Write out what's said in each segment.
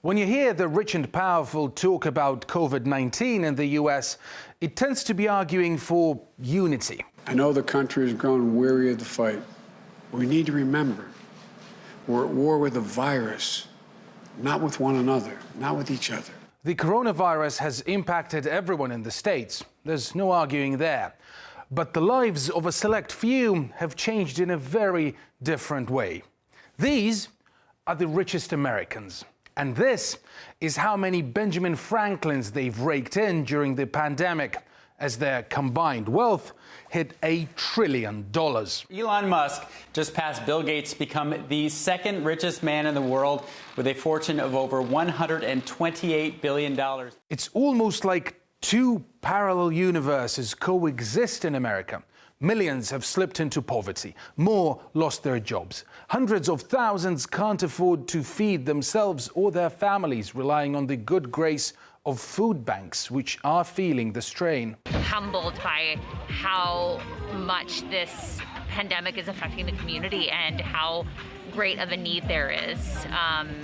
When you hear the rich and powerful talk about COVID-19 in the US, it tends to be arguing for unity. I know the country has grown weary of the fight. We need to remember, we're at war with the virus, not with one another, not with each other. The coronavirus has impacted everyone in the States. There's no arguing there. But the lives of a select few have changed in a very different way. These are the richest Americans. And this is how many Benjamin Franklins they've raked in during the pandemic, as their combined wealth hit $1 trillion. Elon Musk just passed Bill Gates to become the second richest man in the world with a fortune of over $128 billion. It's almost like two parallel universes coexist in America. Millions have slipped into poverty. More lost their jobs. Hundreds of thousands can't afford to feed themselves or their families, relying on the good grace of food banks, which are feeling the strain. Humbled by how much this pandemic is affecting the community and how great of a need there is.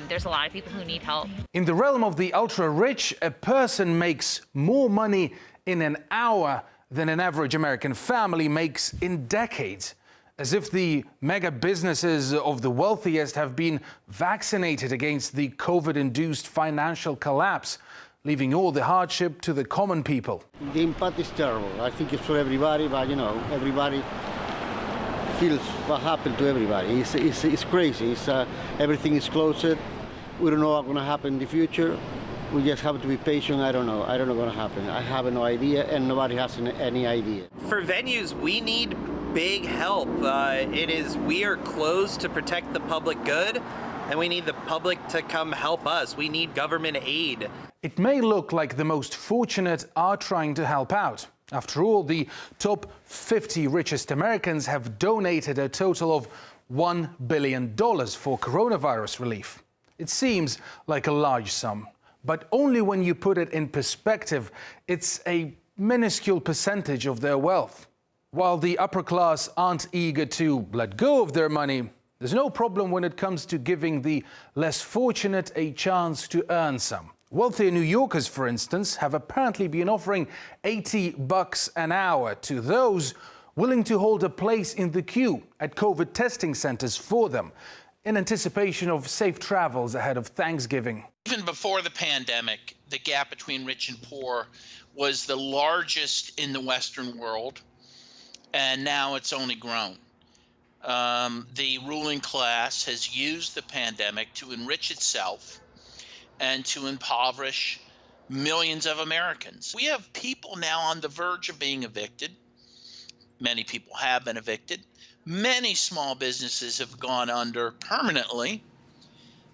There's a lot of people who need help. In the realm of the ultra-rich, a person makes more money in an hour than an average American family makes in decades. As if the mega businesses of the wealthiest have been vaccinated against the COVID-induced financial collapse, leaving all the hardship to the common people. The impact is terrible. I think it's for everybody, but everybody feels what happened to everybody. It's crazy. Everything is closed. We don't know what's going to happen in the future. We just have to be patient. I don't know what's going to happen. I have no idea, and nobody has any idea. For venues, we need big help. We are closed to protect the public good, and we need the public to come help us. We need government aid. It may look like the most fortunate are trying to help out. After all, the top 50 richest Americans have donated a total of $1 billion for coronavirus relief. It seems like a large sum, but only when you put it in perspective, it's a minuscule percentage of their wealth. While the upper class aren't eager to let go of their money, there's no problem when it comes to giving the less fortunate a chance to earn some. Wealthier New Yorkers, for instance, have apparently been offering $80 an hour to those willing to hold a place in the queue at COVID testing centers for them, in anticipation of safe travels ahead of Thanksgiving. Even before the pandemic, the gap between rich and poor was the largest in the Western world, and now it's only grown. The ruling class has used the pandemic to enrich itself and to impoverish millions of Americans. We have people now on the verge of being evicted. Many people have been evicted. Many small businesses have gone under permanently,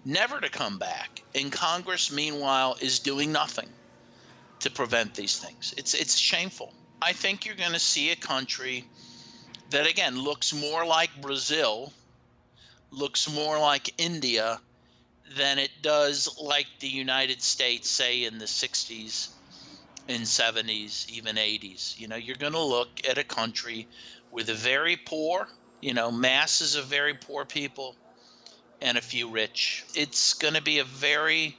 never to come back. And Congress, meanwhile, is doing nothing to prevent these things. It's shameful. I think you're going to see a country that, again, looks more like Brazil, looks more like India, than it does like the United States, say in the 60s and 70s, even 80s. You're going to look at a country with a very poor, masses of very poor people and a few rich. It's going to be a very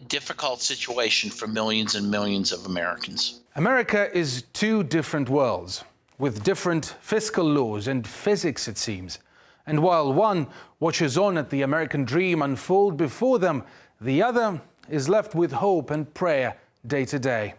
difficult situation for millions and millions of Americans. America is two different worlds, with different fiscal laws and physics, it seems. And while one watches on at the American dream unfold before them, the other is left with hope and prayer day to day.